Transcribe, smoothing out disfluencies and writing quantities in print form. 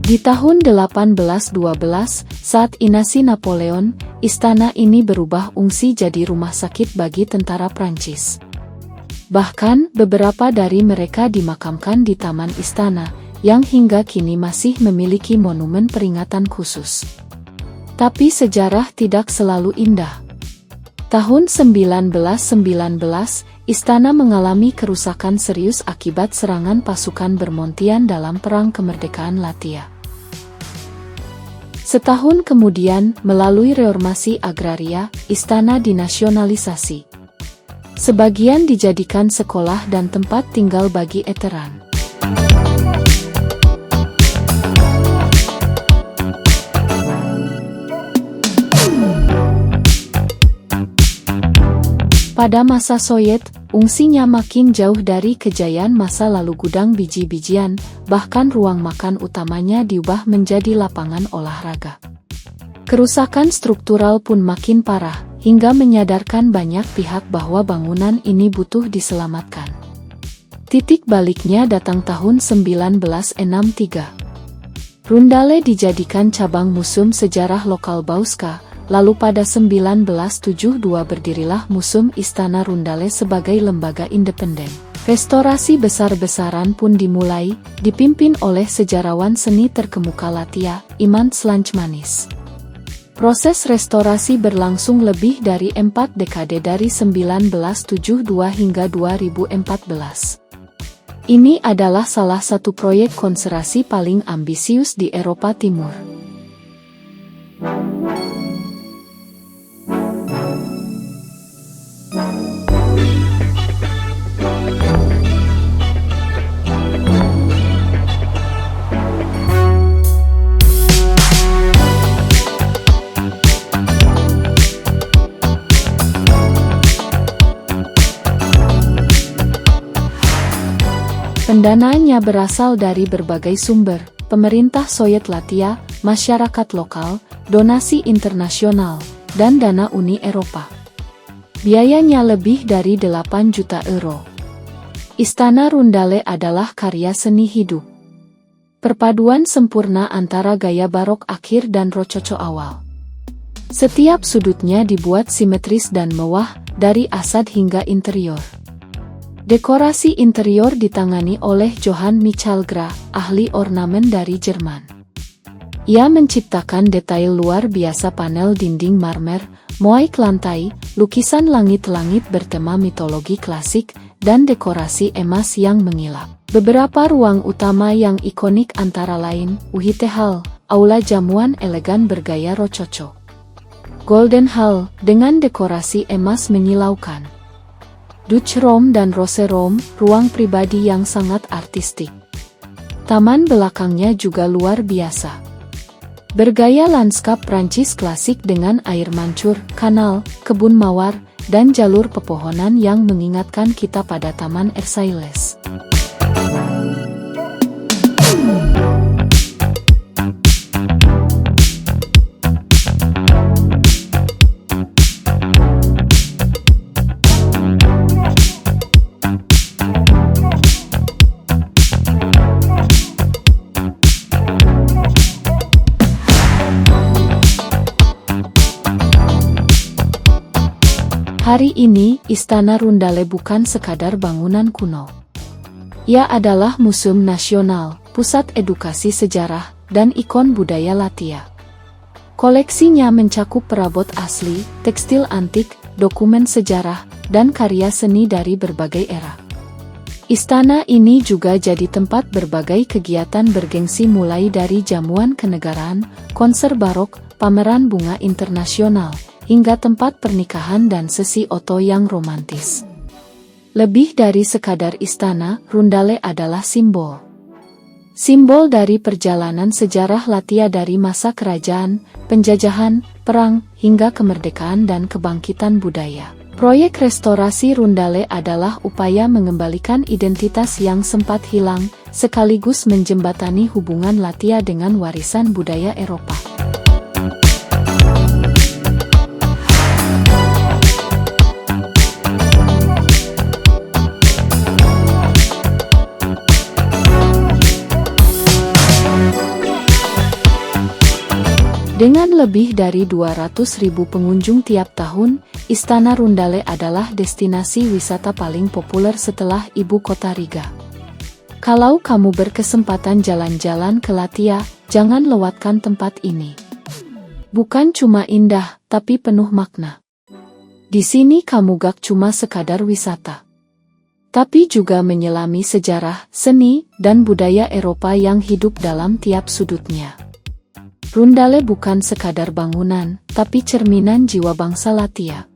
Di tahun 1812, saat invasi Napoleon, istana ini berubah fungsi jadi rumah sakit bagi tentara Prancis. Bahkan, beberapa dari mereka dimakamkan di taman istana, yang hingga kini masih memiliki monumen peringatan khusus. Tapi sejarah tidak selalu indah. Tahun 1919, istana mengalami kerusakan serius akibat serangan pasukan Bermontian dalam Perang Kemerdekaan Latvia. Setahun kemudian, melalui reformasi agraria, istana dinasionalisasi. Sebagian dijadikan sekolah dan tempat tinggal bagi veteran. Pada masa Soviet, fungsinya makin jauh dari kejayaan masa lalu gudang biji-bijian, bahkan ruang makan utamanya diubah menjadi lapangan olahraga. Kerusakan struktural pun makin parah, hingga menyadarkan banyak pihak bahwa bangunan ini butuh diselamatkan. Titik baliknya datang tahun 1963. Rundale dijadikan cabang museum sejarah lokal Bauska. Lalu pada 1972 berdirilah Museum Istana Rundale sebagai lembaga independen. Restorasi besar-besaran pun dimulai, dipimpin oleh sejarawan seni terkemuka Latvia, Imants Lančmanis. Proses restorasi berlangsung lebih dari 4 dekade dari 1972 hingga 2014. Ini adalah salah satu proyek konservasi paling ambisius di Eropa Timur. Pendanaannya berasal dari berbagai sumber, pemerintah Soviet Latvia, masyarakat lokal, donasi internasional, dan dana Uni Eropa. Biayanya lebih dari 8 juta euro. Istana Rundale adalah karya seni hidup. Perpaduan sempurna antara gaya barok akhir dan rokoko awal. Setiap sudutnya dibuat simetris dan mewah, dari asad hingga interior. Dekorasi interior ditangani oleh Johann Michael Grah, ahli ornamen dari Jerman. Ia menciptakan detail luar biasa panel dinding marmer, moaik lantai, lukisan langit-langit bertema mitologi klasik, dan dekorasi emas yang mengilap. Beberapa ruang utama yang ikonik antara lain, Uhite Hall, aula jamuan elegan bergaya rokoko. Golden Hall, dengan dekorasi emas menyilaukan. Dutch Room dan Rose Room, ruang pribadi yang sangat artistik. Taman belakangnya juga luar biasa. Bergaya lanskap Prancis klasik dengan air mancur, kanal, kebun mawar, dan jalur pepohonan yang mengingatkan kita pada Taman Versailles. Hari ini, Istana Rundale bukan sekadar bangunan kuno. Ia adalah museum nasional, pusat edukasi sejarah, dan ikon budaya Latvia. Koleksinya mencakup perabot asli, tekstil antik, dokumen sejarah, dan karya seni dari berbagai era. Istana ini juga jadi tempat berbagai kegiatan bergengsi mulai dari jamuan kenegaraan, konser barok, pameran bunga internasional, hingga tempat pernikahan dan sesi foto yang romantis. Lebih dari sekadar istana, Rundale adalah simbol. Simbol dari perjalanan sejarah Latvia dari masa kerajaan, penjajahan, perang, hingga kemerdekaan dan kebangkitan budaya. Proyek restorasi Rundale adalah upaya mengembalikan identitas yang sempat hilang, sekaligus menjembatani hubungan Latvia dengan warisan budaya Eropa. Dengan lebih dari 200.000 pengunjung tiap tahun, Istana Rundale adalah destinasi wisata paling populer setelah ibu kota Riga. Kalau kamu berkesempatan jalan-jalan ke Latvia, jangan lewatkan tempat ini. Bukan cuma indah, tapi penuh makna. Di sini kamu gak cuma sekadar wisata, tapi juga menyelami sejarah, seni, dan budaya Eropa yang hidup dalam tiap sudutnya. Rundale bukan sekadar bangunan, tapi cerminan jiwa bangsa Latvia.